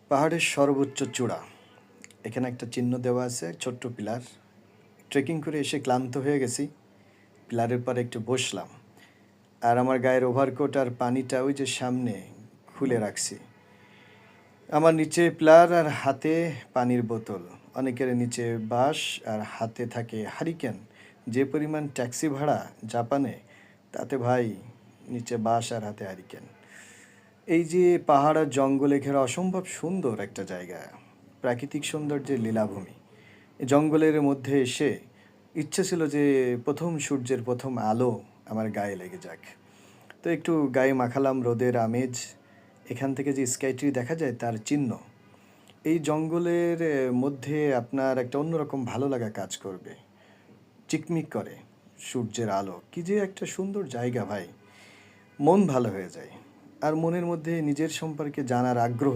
পাহাড়ের সর্বোচ্চ চূড়া। এখানে একটা চিহ্ন দেওয়া আছে, ছোট্ট পিলার। ট্রেকিং করে এসে ক্লান্ত হয়ে গেছি। পিলারের পরে একটু বসলাম। আর আমার গায়ের ওভারকোট আর পানিটা ওই যে সামনে খুলে রাখছি। আমার নিচে পিলার আর হাতে পানির বোতল। অনেকের নিচে বাঁশ আর হাতে থাকে হারিকেন। যে পরিমাণ ট্যাক্সি ভাড়া জাপানে, তাতে ভাই নিচে বাঁশ আর হাতে হারিকেন। এই যে পাহাড় আর জঙ্গলে ঘেরা অসম্ভব সুন্দর একটা জায়গা, প্রাকৃতিক সৌন্দর্যের লীলাভূমি। এই জঙ্গলের মধ্যে এসে ইচ্ছে ছিল যে প্রথম সূর্যের প্রথম আলো আমার গায়ে লেগে যাক। তো একটু গায়ে মাখালাম রোদের আমেজ। এখান থেকে যে স্কাইট্রি দেখা যায় তার চিহ্ন। এই জঙ্গলের মধ্যে আপনার একটা অন্যরকম ভালো লাগা কাজ করবে। চিকমিক করে সূর্যের আলো, কি যে একটা সুন্দর জায়গা ভাই। মন ভালো হয়ে যায়। আর মনের মধ্যে নিজের সম্পর্কে জানার আগ্রহ